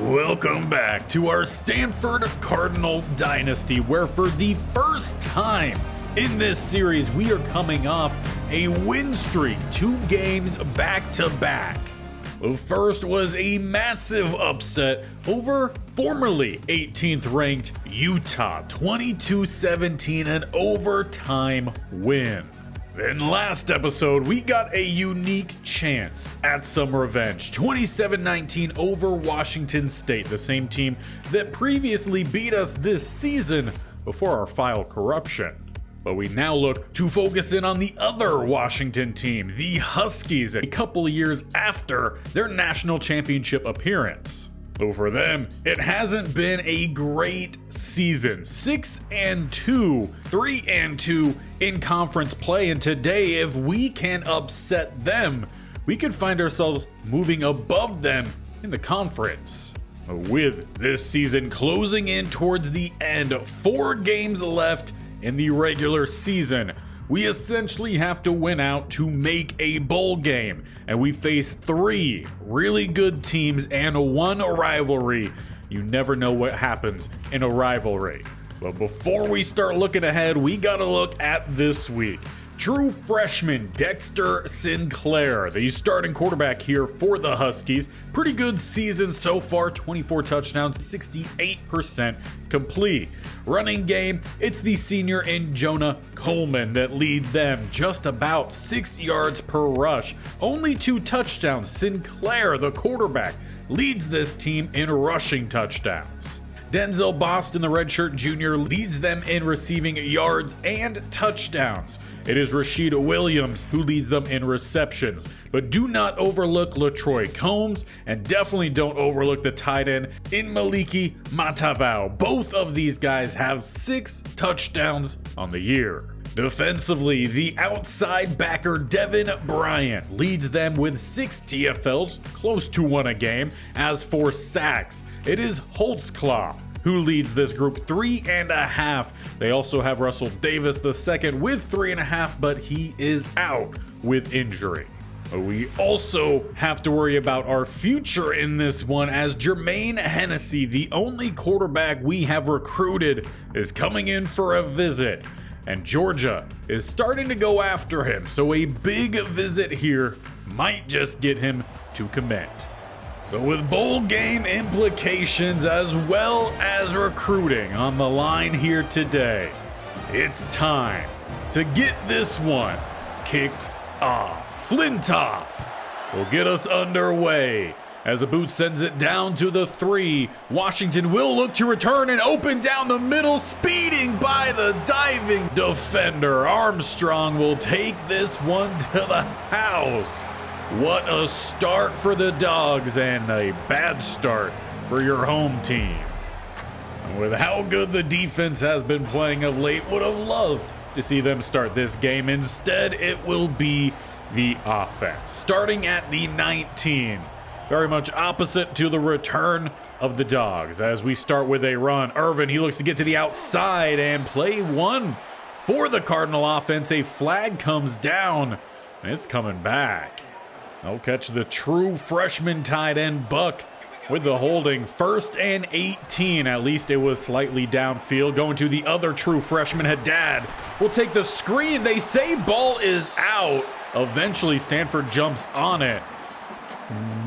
Welcome back to our Stanford Cardinal Dynasty, where for the first time in this series, we are coming off a win streak, 2 games back to back. The first was a massive upset over formerly 18th ranked Utah, 22-17, an overtime win. In last episode, we got a unique chance at some revenge. 27-19 over Washington State, the same team that previously beat us this season before our file corruption. But we now look to focus in on the other Washington team, the Huskies, a couple years after their national championship appearance. Though for them, it hasn't been a great season. 6-2, 3-2 in conference play, and today, if we can upset them, we could find ourselves moving above them in the conference. With this season closing in towards the end, 4 games left in the regular season, we essentially have to win out to make a bowl game, and we face 3 really good teams and 1 rivalry. You never know what happens in a rivalry. But before we start looking ahead, we gotta look at this week. True freshman Dexter Sinclair, the starting quarterback here for the Huskies. Pretty good season so far, 24 touchdowns, 68% complete. Running game, it's the senior in Jonah Coleman that lead them just about 6 yards per rush. Only 2 touchdowns. Sinclair, the quarterback, leads this team in rushing touchdowns. Denzel Boston, the redshirt junior, leads them in receiving yards and touchdowns. It is Rashid Williams who leads them in receptions. But do not overlook LaTroy Combs, and definitely don't overlook the tight end in Maliki Matavao. Both of these guys have 6 touchdowns on the year. Defensively, the outside backer Devin Bryant leads them with 6 TFLs, close to 1 a game. As for sacks, it is Holtzclaw who leads this group, 3.5. They also have Russell Davis II with 3.5, but he is out with injury. We also have to worry about our future in this one, as Jermaine Hennessy, the only quarterback we have recruited, is coming in for a visit. And Georgia is starting to go after him, so a big visit here might just get him to commit. So with bowl game implications as well as recruiting on the line here today, it's time to get this one kicked off. Flintoff will get us underway. As the boot sends it down to the 3, Washington will look to return and open down the middle, speeding by the diving defender. Armstrong will take this one to the house. What a start for the Dawgs, and a bad start for your home team. And with how good the defense has been playing of late, would have loved to see them start this game. Instead, it will be the offense, starting at the 19. Very much opposite to the return of the Dawgs. As we start with a run, Irvin, he looks to get to the outside, and play 1 for the Cardinal offense. A flag comes down, and it's coming back. They'll catch the true freshman tight end Buck with the holding. 1st and 18. At least it was slightly downfield. Going to the other true freshman, Haddad will take the screen. They say ball is out. Eventually, Stanford jumps on it.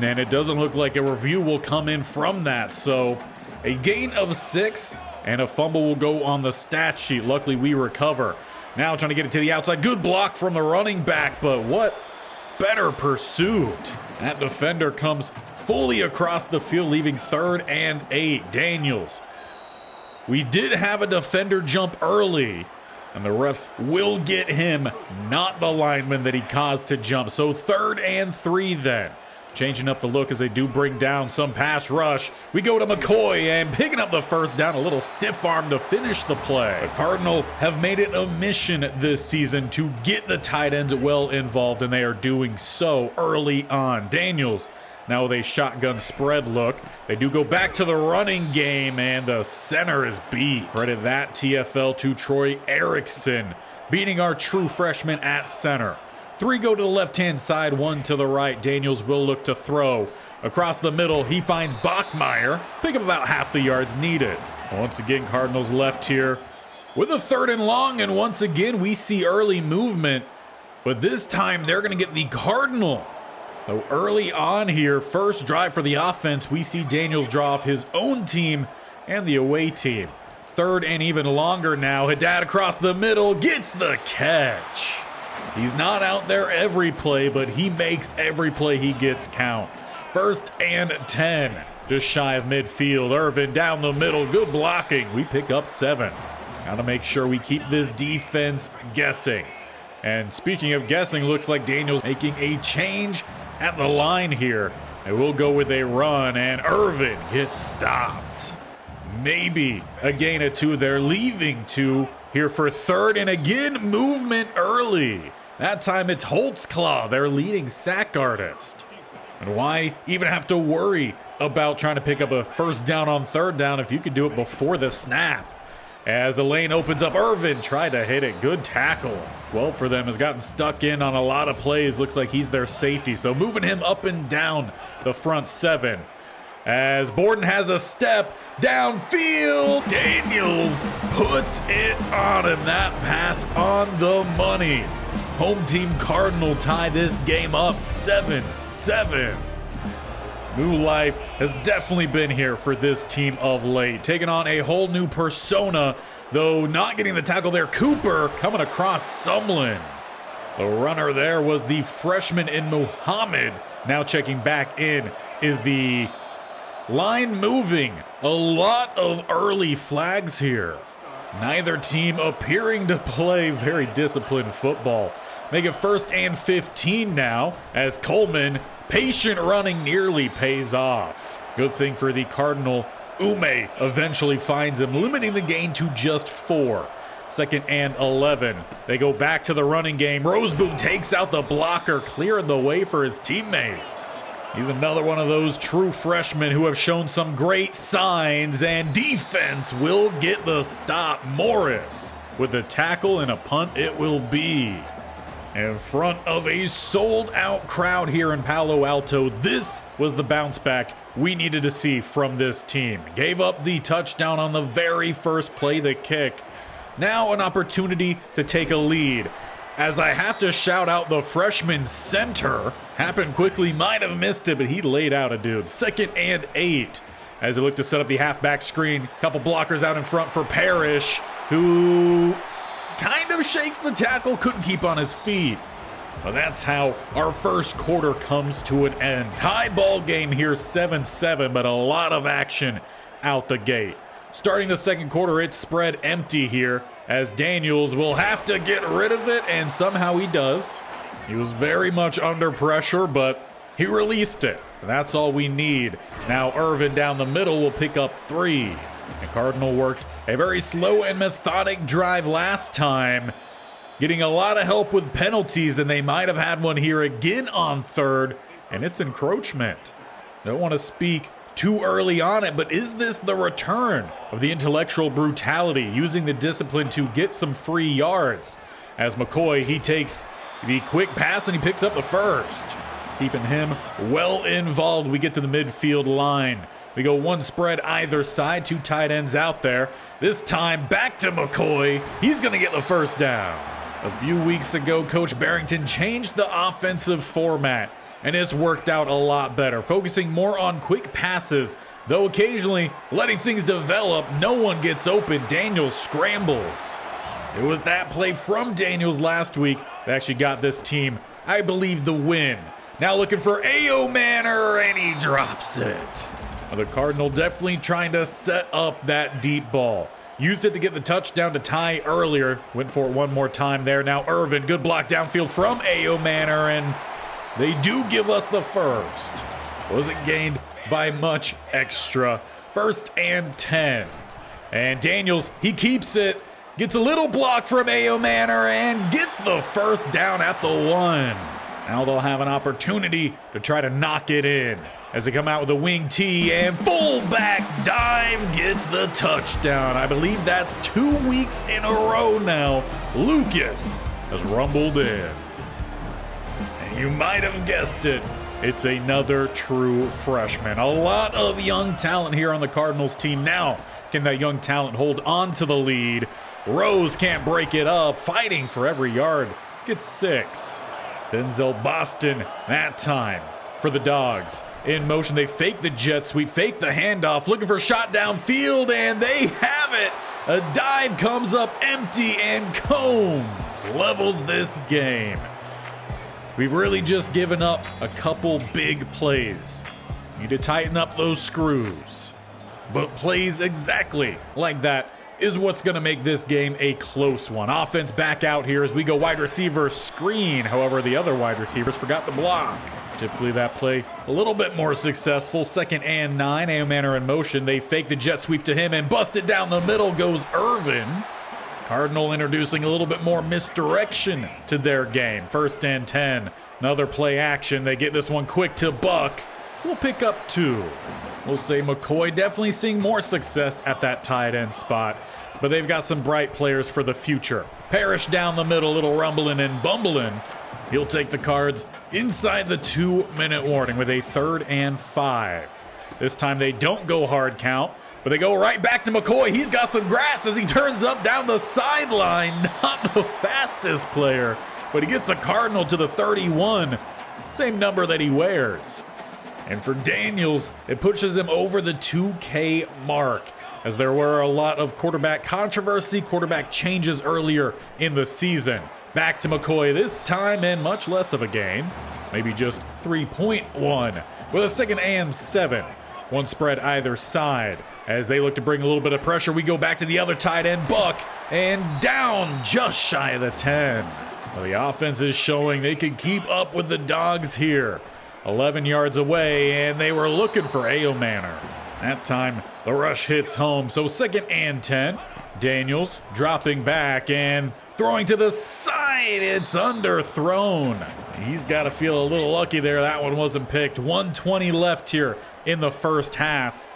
And it doesn't look like a review will come in from that. So a gain of 6 and a fumble will go on the stat sheet. Luckily, we recover. Now trying to get it to the outside. Good block from the running back, but what better pursuit. That defender comes fully across the field, leaving 3rd and 8. Daniels. We did have a defender jump early, and the refs will get him, not the lineman that he caused to jump. So 3rd and 3 then. Changing up the look as they do bring down some pass rush. We go to McCoy, and picking up the first down, a little stiff arm to finish the play. The Cardinal have made it a mission this season to get the tight ends well involved, and they are doing so early on. Daniels now with a shotgun spread look. They do go back to the running game, and the center is beat. Credit that TFL to Troy Erickson, beating our true freshman at center. 3 go to the left-hand side, 1 to the right. Daniels will look to throw. Across the middle, he finds Bachmeier. Pick up about half the yards needed. Once again, Cardinals left here with a 3rd and long, and once again, we see early movement. But this time, they're going to get the Cardinal. So early on here, first drive for the offense, we see Daniels draw off his own team and the away team. 3rd and even longer now. Haddad across the middle gets the catch. He's not out there every play, but he makes every play he gets count. 1st and 10. Just shy of midfield. Irvin down the middle. Good blocking. We pick up 7. Got to make sure we keep this defense guessing. And speaking of guessing, looks like Daniels making a change at the line here. And we'll go with a run, and Irvin gets stopped. Maybe a gain of 2. They're leaving 2 here for 3rd, and again, movement early. That time it's Holtzclaw, their leading sack artist. And why even have to worry about trying to pick up a 1st down on 3rd down if you could do it before the snap? As the lane opens up, Irvin tried to hit it. Good tackle. 12 for them, has gotten stuck in on a lot of plays. Looks like he's their safety, so moving him up and down the front 7. As Borden has a step downfield, Daniels puts it on him. That pass on the money. Home team Cardinal tie this game up 7-7. New life has definitely been here for this team of late. Taking on a whole new persona, though not getting the tackle there. Cooper coming across Sumlin. The runner there was the freshman in Muhammad. Now checking back in is the line moving. A lot of early flags here. Neither team appearing to play very disciplined football. Make it 1st and 15 now as Coleman, patient running nearly pays off. Good thing for the Cardinal. Ume eventually finds him, limiting the gain to just 4. 2nd and 11. They go back to the running game. Roseboom takes out the blocker, clearing the way for his teammates. He's another one of those true freshmen who have shown some great signs, and defense will get the stop. Morris with the tackle, and a punt it will be. In front of a sold-out crowd here in Palo Alto, this was the bounce back we needed to see from this team. Gave up the touchdown on the very first play, the kick. Now an opportunity to take a lead. As I have to shout out the freshman center. Happened quickly, might have missed it, but he laid out a dude. 2nd and 8. As they look to set up the halfback screen. Couple blockers out in front for Parrish, who kind of shakes the tackle, couldn't keep on his feet. Well, that's how our first quarter comes to an end. Tie ball game here, 7-7, but a lot of action out the gate. Starting the second quarter, it's spread empty here as Daniels will have to get rid of it, and somehow he does. He was very much under pressure, but he released it. That's all we need. Now Irvin down the middle will pick up 3. The Cardinal worked a very slow and methodic drive last time, getting a lot of help with penalties, and they might have had one here again on 3rd, and it's encroachment. Don't want to speak too early on it, but is this the return of the intellectual brutality, using the discipline to get some free yards? As McCoy, he takes the quick pass and he picks up the first, keeping him well involved. We get to the midfield line. We go one spread either side, 2 tight ends out there. This time back to McCoy. He's going to get the first down. A few weeks ago, Coach Barrington changed the offensive format, and it's worked out a lot better, focusing more on quick passes, though occasionally letting things develop. No one gets open. Daniels scrambles. It was that play from Daniels last week that actually got this team, I believe, the win. Now looking for A.O. Manor, and he drops it. The Cardinal definitely trying to set up that deep ball. Used it to get the touchdown to tie earlier. Went for it one more time there. Now Irvin, good block downfield from A.O. Manor, and they do give us the first. Wasn't gained by much extra. 1st and 10. And Daniels, he keeps it. Gets a little block from A.O. Manor and gets the first down at the 1. Now they'll have an opportunity to try to knock it in as they come out with a wing T, and fullback dive gets the touchdown. I believe that's 2 weeks in a row now. Lucas has rumbled in. And you might have guessed it, It's another true freshman. A lot of young talent here on the Cardinals team. Now, can that young talent hold on to the lead? Rose can't break it up, fighting for every yard. Gets 6. Denzel Boston that time for the Dawgs. In motion, they fake the jet sweep, fake the handoff, looking for a shot downfield, and they have it. A dive comes up empty, and Combs levels this game. We've really just given up a couple big plays. Need to tighten up those screws. But plays exactly like that is what's going to make this game a close one. Offense back out here as we go wide receiver screen. However, the other wide receivers forgot to block. Typically that play a little bit more successful. 2nd and 9, Ayomanor in motion. They fake the jet sweep to him and bust it down the middle goes Irvin. Cardinal introducing a little bit more misdirection to their game. 1st and 10, another play action. They get this one quick to Buck. We'll pick up 2. We'll say McCoy definitely seeing more success at that tight end spot, but they've got some bright players for the future. Parrish down the middle, little rumbling and bumbling. He'll take the Cards inside the 2-minute warning with a 3rd and 5. This time they don't go hard count, but they go right back to McCoy. He's got some grass as he turns up down the sideline. Not the fastest player, but he gets the Cardinal to the 31. Same number that he wears. And for Daniels, it pushes him over the 2K mark, as there were a lot of quarterback controversy, quarterback changes earlier in the season. Back to McCoy this time, and much less of a gain. Maybe just 3.1 with a 2nd and 7. One spread either side. As they look to bring a little bit of pressure, we go back to the other tight end, Buck, and down just shy of the 10. Well, the offense is showing they can keep up with the Dawgs here. 11 yards away, and they were looking for Ayomanor. That time, the rush hits home, so 2nd and 10. Daniels dropping back and throwing to the side. It's underthrown. He's got to feel a little lucky there. That one wasn't picked. 1:20 left here in the first half.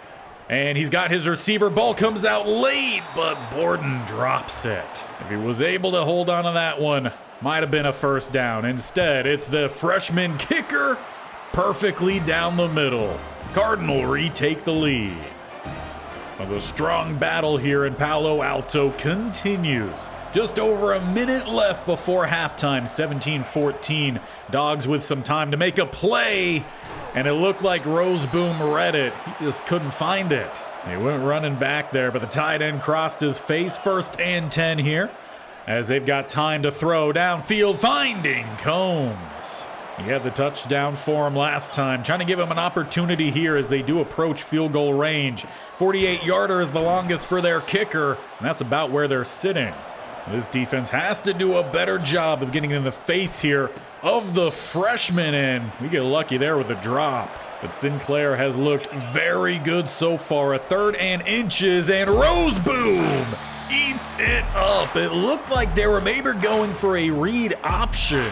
And he's got his receiver. Ball comes out late, but Borden drops it. If he was able to hold on to that one, might have been a first down. Instead, it's the freshman kicker perfectly down the middle. Cardinal retake the lead. Well, the strong battle here in Palo Alto continues. Just over a minute left before halftime, 17-14. Dawgs with some time to make a play, and it looked like Roseboom read it. He just couldn't find it. He went running back there, but the tight end crossed his face. 1st and 10 here, as they've got time to throw downfield, finding Combs. He had the touchdown for him last time, trying to give him an opportunity here as they do approach field goal range. 48-yarder is the longest for their kicker, and that's about where they're sitting. This defense has to do a better job of getting in the face here of the freshman, and we get lucky there with a drop. But Sinclair has looked very good so far. A 3rd and inches, and Roseboom eats it up. It looked like they were maybe going for a read option.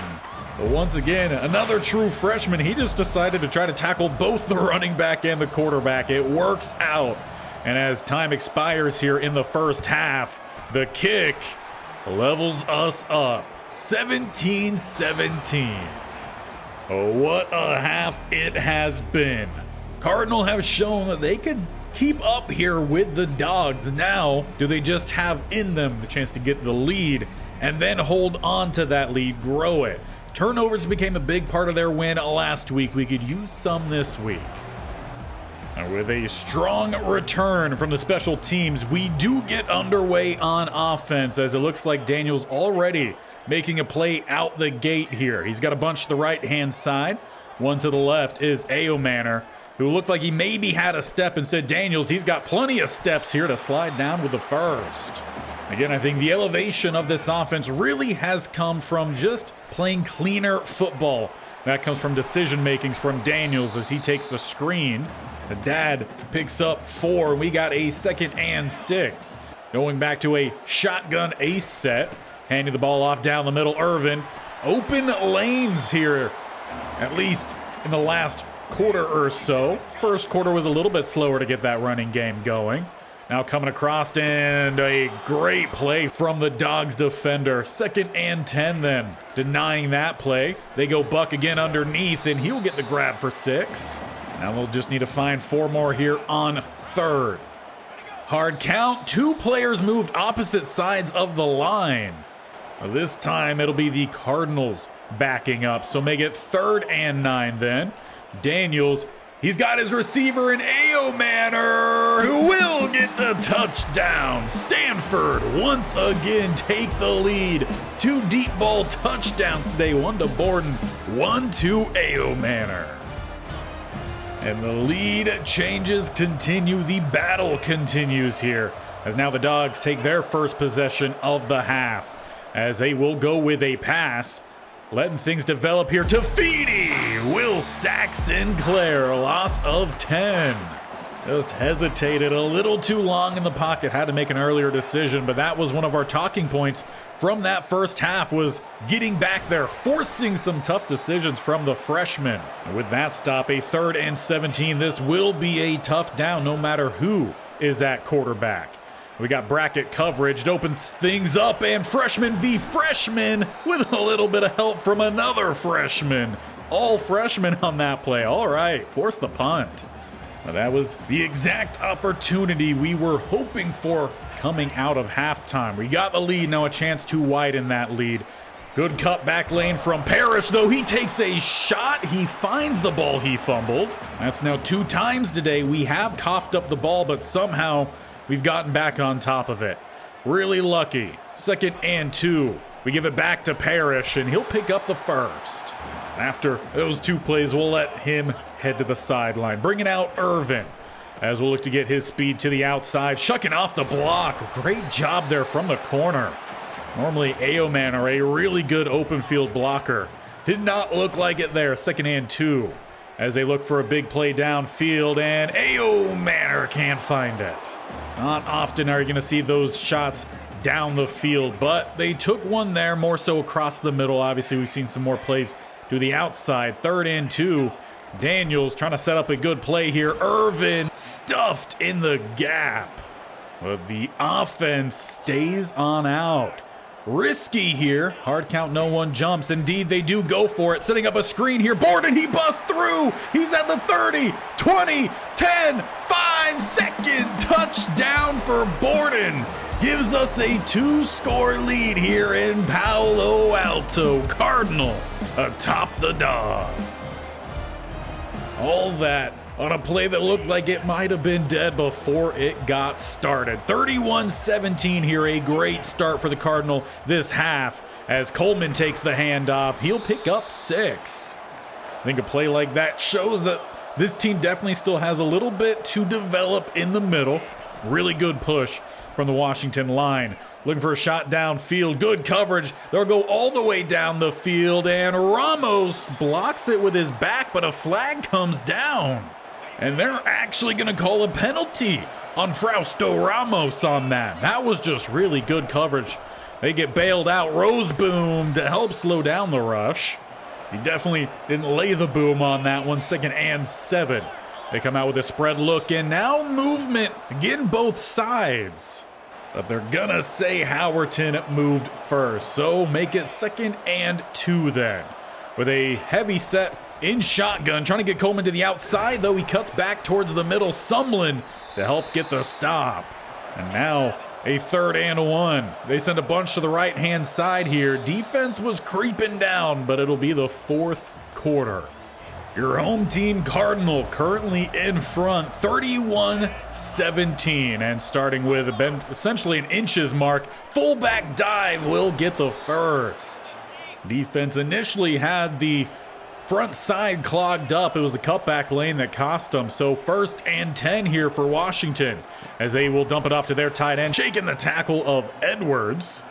But once again, another true freshman. He just decided to try to tackle both the running back and the quarterback. It works out. And as time expires here in the first half, the kick levels us up. 17-17. Oh, what a half it has been. Cardinal have shown that they could keep up here with the Dawgs. Now, do they just have in them the chance to get the lead and then hold on to that lead, grow it? Turnovers became a big part of their win last week. We could use some this week. And with a strong return from the special teams, we do get underway on offense, as it looks like Daniels already making a play out the gate here. He's got a bunch to the right-hand side. One to the left is Ayomanor, who looked like he maybe had a step. Instead, Daniels, he's got plenty of steps here to slide down with the first. Again, I think the elevation of this offense really has come from just playing cleaner football. That comes from decision makings from Daniels as he takes the screen. The dad picks up 4. We got a 2nd and 6. Going back to a shotgun ace set. Handing the ball off down the middle. Irvin. Open lanes here, at least in the last quarter or so. First quarter was a little bit slower to get that running game going. Now coming across, and a great play from the Dawgs defender. 2nd and 10 then. Denying that play. They go Buck again underneath, and he'll get the grab for 6. Now they'll just need to find 4 more here on 3rd. Hard count. 2 players moved opposite sides of the line. This time it'll be the Cardinals backing up, so make it 3rd and 9 then. Daniels, he's got his receiver in A.O. Manor, who will get the touchdown. Stanford once again take the lead. 2 deep ball touchdowns today, 1 to Borden, 1 to A.O. Manor. And the lead changes continue. The battle continues here, as now the Dawgs take their first possession of the half, as they will go with a pass. Letting things develop here to Feedy. Will sack Sinclair. Loss of 10. Just hesitated a little too long in the pocket. Had to make an earlier decision, but that was one of our talking points from that first half, was getting back there, forcing some tough decisions from the freshman. And with that stop, a 3rd and 17. This will be a tough down no matter who is at quarterback. We got bracket coverage to open things up, and freshman v. freshman with a little bit of help from another freshman. All freshmen on that play. All right, force the punt. Well, that was the exact opportunity we were hoping for coming out of halftime. We got the lead, now a chance to widen that lead. Good cut back lane from Parrish, though. He takes a shot. He finds the ball he fumbled. That's now 2 times today. We have coughed up the ball, but somehow we've gotten back on top of it. Really lucky. 2nd and 2. We give it back to Parrish, and he'll pick up the first. After those 2 plays, we'll let him head to the sideline. Bringing out Irvin, as we'll look to get his speed to the outside. Shucking off the block. Great job there from the corner. Normally, A.O. Manor, a really good open field blocker. Did not look like it there. 2nd and 2. As they look for a big play downfield, and A.O. Manor can't find it. Not often are you going to see those shots down the field, but they took one there, more so across the middle. Obviously, we've seen some more plays to the outside. 3rd and 2. Daniels trying to set up a good play here. Irvin stuffed in the gap, but the offense stays on out. Risky here. Hard count, no one jumps. Indeed, they do go for it. Setting up a screen here. Borden, he busts through. He's at the 30, 20, 10, 5-second touchdown for Borden. Gives us a 2-score lead here in Palo Alto. Cardinal atop the Dawgs. All that on a play that looked like it might have been dead before it got started. 31-17 here, a great start for the Cardinal this half, as Coleman takes the handoff. He'll pick up 6. I think a play like that shows that this team definitely still has a little bit to develop in the middle. Really good push from the Washington line. Looking for a shot downfield. Good coverage. They'll go all the way down the field, and Ramos blocks it with his back, but a flag comes down. And they're actually going to call a penalty on Frausto Ramos on that. That was just really good coverage. They get bailed out. Rose boom to help slow down the rush. He definitely didn't lay the boom on that one. 2nd and 7. They come out with a spread look, and now movement again both sides. But they're gonna say Howerton moved first, so make it 2nd and 2 then. With a heavy set in shotgun, trying to get Coleman to the outside, though he cuts back towards the middle. Sumlin to help get the stop. And now a 3rd and 1. They send a bunch to the right-hand side here. Defense was creeping down, but it'll be the 4th quarter. Your home team, Cardinal, currently in front, 31-17. And starting with essentially an inches mark, fullback dive will get the first. Defense initially had the front side clogged up. It was the cutback lane that cost them. So 1st and 10 here for Washington, as they will dump it off to their tight end, shaking the tackle of Edwards.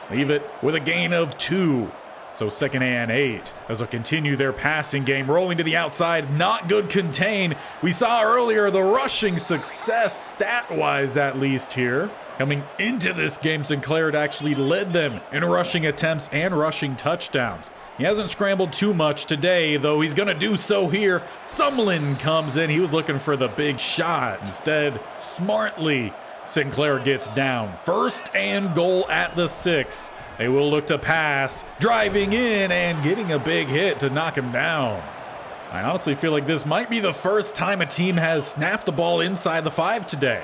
Leave it with a gain of 2. So 2nd and 8, as they'll continue their passing game, rolling to the outside, not good contain. We saw earlier the rushing success, stat-wise at least here. Coming into this game, Sinclair had actually led them in rushing attempts and rushing touchdowns. He hasn't scrambled too much today, though he's going to do so here. Sumlin comes in. He was looking for the big shot. Instead, smartly Sinclair gets down. 1st and goal at the 6. They will look to pass, driving in and getting a big hit to knock him down. I honestly feel like this might be the first time a team has snapped the ball inside the 5 today.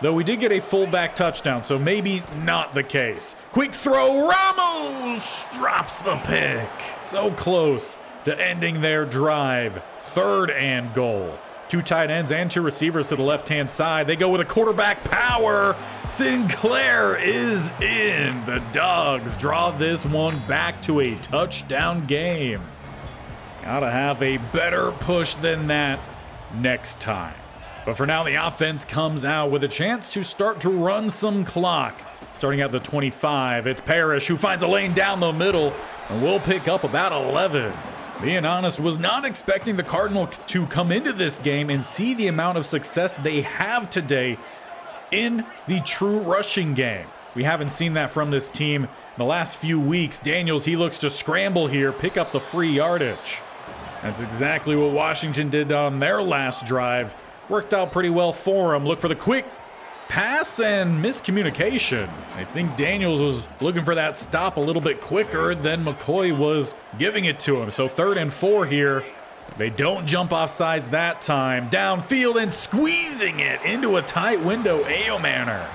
Though we did get a fullback touchdown, so maybe not the case. Quick throw, Ramos drops the pick. So close to ending their drive. 3rd and goal. 2 tight ends and 2 receivers to the left-hand side. They go with a quarterback power. Sinclair is in. The Dawgs draw this one back to a touchdown game. Gotta have a better push than that next time. But for now, the offense comes out with a chance to start to run some clock. Starting at the 25, it's Parrish who finds a lane down the middle and will pick up about 11. Being honest, was not expecting the Cardinal to come into this game and see the amount of success they have today in the true rushing game. We haven't seen that from this team in the last few weeks. Daniels, he looks to scramble here, pick up the free yardage. That's exactly what Washington did on their last drive. Worked out pretty well for him. Look for the quick pass and miscommunication. I think Daniels was looking for that stop a little bit quicker than McCoy was giving it to him. So 3rd and 4 here. They don't jump off sides that time. Downfield and squeezing it into a tight window. Ayomanor.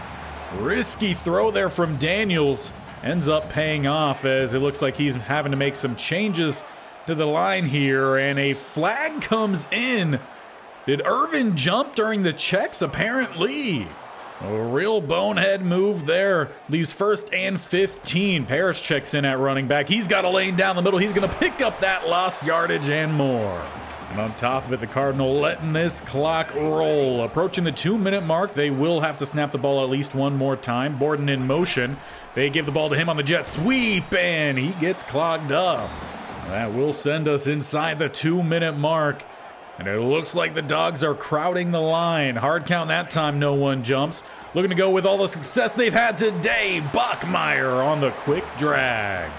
Risky throw there from Daniels. Ends up paying off as it looks like he's having to make some changes to the line here. And a flag comes in. Did Irvin jump during the checks? Apparently. A real bonehead move there. Leaves 1st and 15. Parrish checks in at running back. He's got a lane down the middle. He's going to pick up that lost yardage and more. And on top of it, the Cardinal letting this clock roll. Approaching the 2-minute mark, they will have to snap the ball at least one more time. Borden in motion. They give the ball to him on the jet sweep, and he gets clogged up. That will send us inside the 2-minute mark. And it looks like the Dawgs are crowding the line. Hard count that time, no one jumps. Looking to go with all the success they've had today. Bachmeier on the quick drag.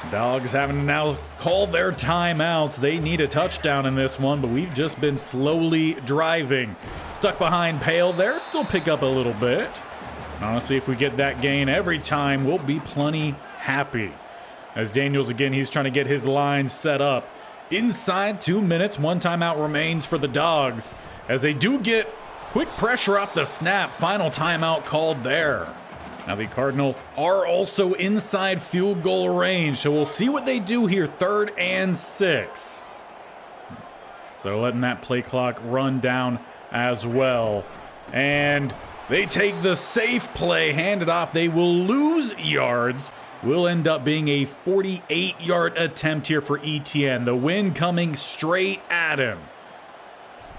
Dawgs having to now call their timeouts. They need a touchdown in this one, but we've just been slowly driving. Stuck behind Pale there, still pick up a little bit. And honestly, if we get that gain every time, we'll be plenty happy. As Daniels, again, he's trying to get his line set up. Inside 2 minutes, 1 timeout remains for the Dawgs. As they do get quick pressure off the snap, final timeout called there. Now the Cardinal are also inside field goal range, so we'll see what they do here, 3rd and 6. So letting that play clock run down as well. And they take the safe play, hand it off. They will lose yards. Will end up being a 48-yard attempt here for ETN. The wind coming straight at him.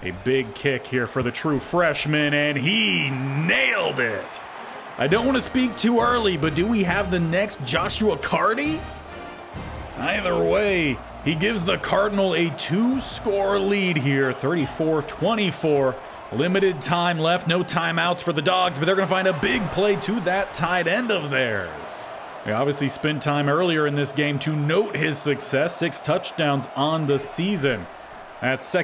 A big kick here for the true freshman, and he nailed it. I don't want to speak too early, but do we have the next Joshua Carty? Either way, he gives the Cardinal a 2-score lead here, 34-24. Limited time left, no timeouts for the Dawgs, but they're going to find a big play to that tight end of theirs. They obviously spent time earlier in this game to note his success. 6 touchdowns on the season. That's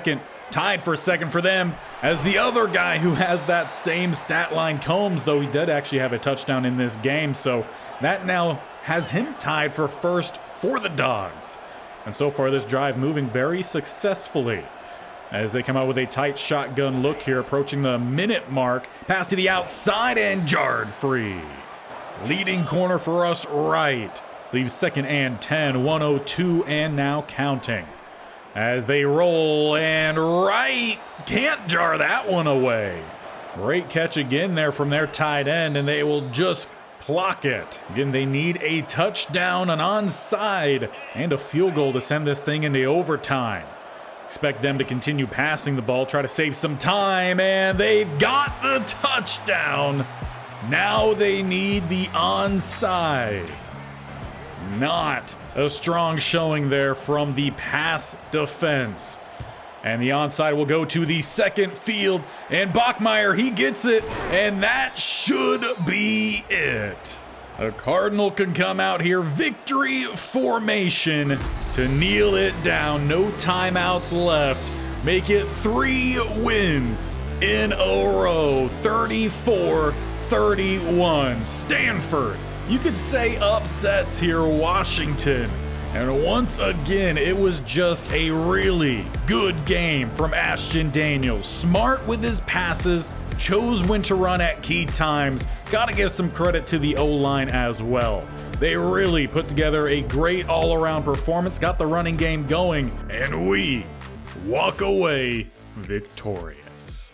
tied for second for them as the other guy who has that same stat line, Combs, though he did actually have a touchdown in this game. So that now has him tied for first for the Dawgs. And so far this drive moving very successfully as they come out with a tight shotgun look here, approaching the minute mark. Pass to the outside and jarred free. Leading corner for us right. Leaves 2nd and 10, 102 and now counting. As they roll and right, can't jar that one away. Great catch again there from their tight end, and they will just clock it. Again, they need a touchdown, an onside, and a field goal to send this thing into overtime. Expect them to continue passing the ball, try to save some time, and they've got the touchdown. Now they need the onside. Not a strong showing there from the pass defense. And the onside will go to the second field. And Bachmeier, he gets it. And that should be it. The Cardinal can come out here, victory formation, to kneel it down. No timeouts left. Make it 3 wins in a row. 30 44-31. Stanford, you could say, upsets here Washington. And once again, it was just a really good game from Ashton Daniels. Smart with his passes, chose when to run at key times. Gotta give some credit to the O-line as well. They really put together a great all-around performance, got the running game going, and we walk away victorious.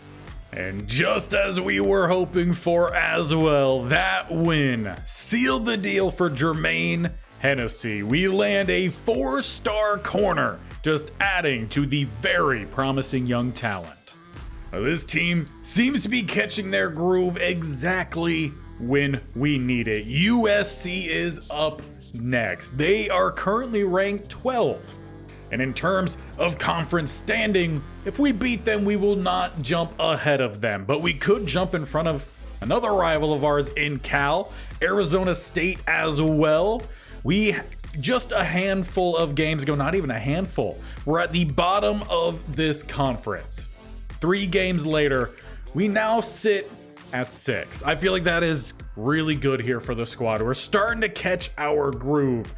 And just as we were hoping for as well, that win sealed the deal for Jermaine Hennessy. We land a 4-star corner, just adding to the very promising young talent. Now, this team seems to be catching their groove exactly when we need it. USC is up next. They are currently ranked 12th. And in terms of conference standing, if we beat them, we will not jump ahead of them. But we could jump in front of another rival of ours in Cal, Arizona State as well. We just a handful of games ago, not even a handful, we're at the bottom of this conference. 3 games later, we now sit at 6. I feel like that is really good here for the squad. We're starting to catch our groove,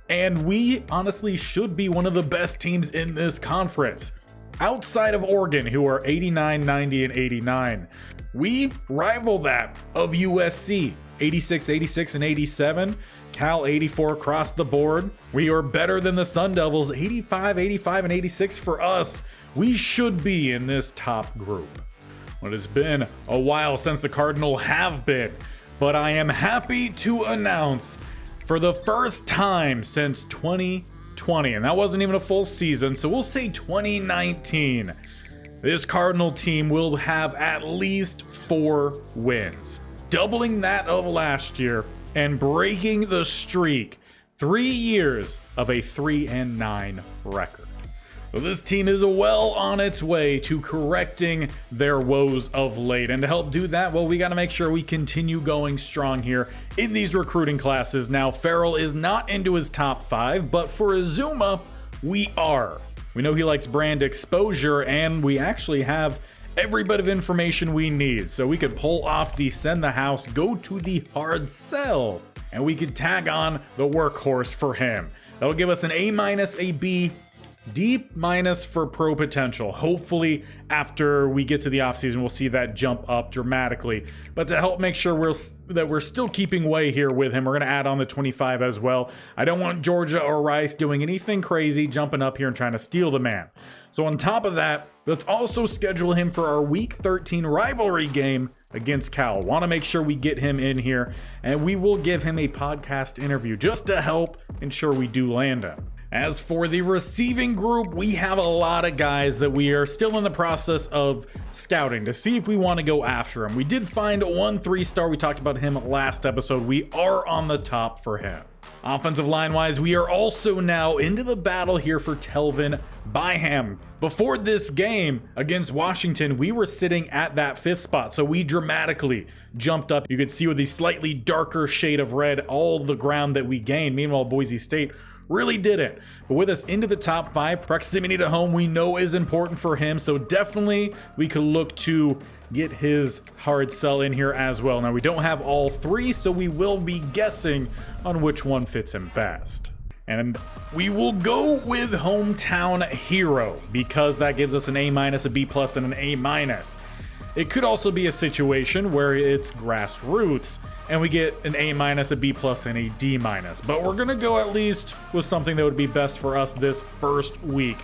and we honestly should be one of the best teams in this conference. Outside of Oregon, who are 89, 90, and 89, we rival that of USC, 86, 86, and 87. Cal 84 across the board. We are better than the Sun Devils, 85, 85, and 86 for us. We should be in this top group. Well, it has been a while since the Cardinal have been, but I am happy to announce for the first time since 2020, and that wasn't even a full season, so we'll say 2019, this Cardinal team will have at least 4 wins, doubling that of last year and breaking the streak, 3 years of a 3-9 record. So this team is well on its way to correcting their woes of late. And to help do that, well, we got to make sure we continue going strong here in these recruiting classes. Now, Farrell is not into his top 5, but for Azuma, we are. We know he likes brand exposure, and we actually have every bit of information we need. So we could pull off the send the house, go to the hard sell, and we could tag on the workhorse for him. That'll give us an A-, a B, D- for pro potential. Hopefully after we get to the offseason, we'll see that jump up dramatically. But to help make sure we're still keeping way here with him, we're going to add on the 25 as well. I don't want Georgia or Rice doing anything crazy, jumping up here and trying to steal the man. So on top of that, let's also schedule him for our Week 13 rivalry game against Cal. Want to make sure we get him in here, and we will give him a podcast interview just to help ensure we do land him. As for the receiving group, we have a lot of guys that we are still in the process of scouting to see if we want to go after him. We did find 1 3-star. We talked about him last episode. We are on the top for him. Offensive line wise, we are also now into the battle here for Telvin Byham. Before this game against Washington, we were sitting at that 5th spot, so we dramatically jumped up. You could see with the slightly darker shade of red all the ground that we gained. Meanwhile, Boise State really didn't. But with us into the top 5, proximity to home we know is important for him, so definitely we could look to get his hard sell in here as well. Now, we don't have all 3, so we will be guessing on which one fits him best. And we will go with hometown hero because that gives us an A-, a B+, and an A-. It could also be a situation where it's grassroots and we get an A-, a B+, and a D-. But we're gonna go at least with something that would be best for us this first week.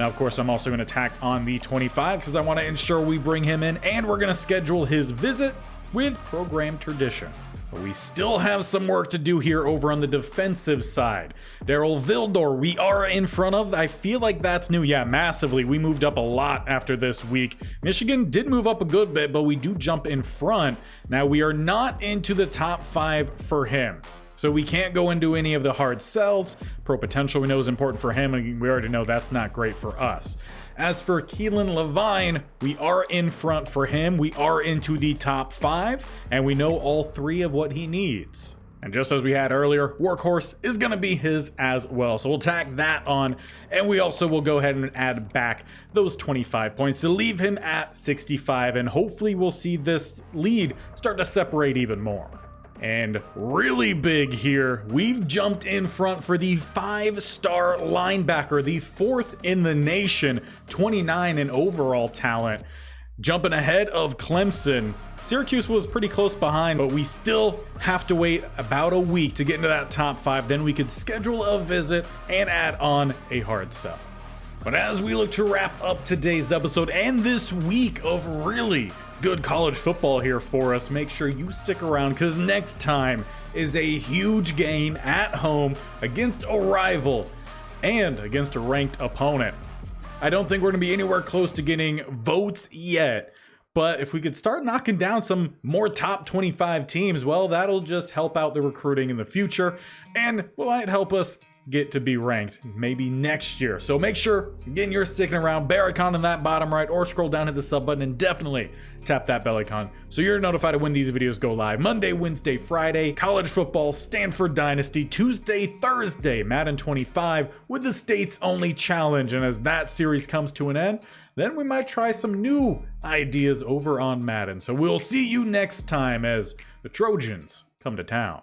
Now, of course, I'm also gonna tack on the 25 because I want to ensure we bring him in, and we're gonna schedule his visit with program tradition. But we still have some work to do here over on the defensive side. Daryl Vildor, we are in front of. I feel like that's new. Yeah, massively. We moved up a lot after this week. Michigan did move up a good bit, but we do jump in front. Now, we are not into the top 5 for him. So we can't go into any of the hard sells. Pro potential we know is important for him, and we already know that's not great for us. As for Keelan Levine, we are in front for him. We are into the top 5, and we know all 3 of what he needs. And just as we had earlier, Workhorse is going to be his as well. So we'll tack that on. And we also will go ahead and add back those 25 points to leave him at 65. And hopefully we'll see this lead start to separate even more. And really big here, we've jumped in front for the 5-star linebacker, the 4th in the nation, 29 in overall talent. Jumping ahead of Clemson. Syracuse was pretty close behind, but we still have to wait about a week to get into that top 5. Then we could schedule a visit and add on a hard sell. But as we look to wrap up today's episode and this week of really good college football here for us, make sure you stick around because next time is a huge game at home against a rival and against a ranked opponent. I don't think we're going to be anywhere close to getting votes yet, but if we could start knocking down some more top 25 teams, well, that'll just help out the recruiting in the future and might help us get to be ranked maybe next year. So make sure, again, you're sticking around, bear icon in that bottom right, or scroll down to the sub button and definitely tap that bell icon so you're notified of when these videos go live. Monday, Wednesday, Friday, college football, Stanford Dynasty, Tuesday, Thursday, Madden 25 with the states only challenge. And as that series comes to an end, then we might try some new ideas over on Madden. So we'll see you next time as the Trojans come to town.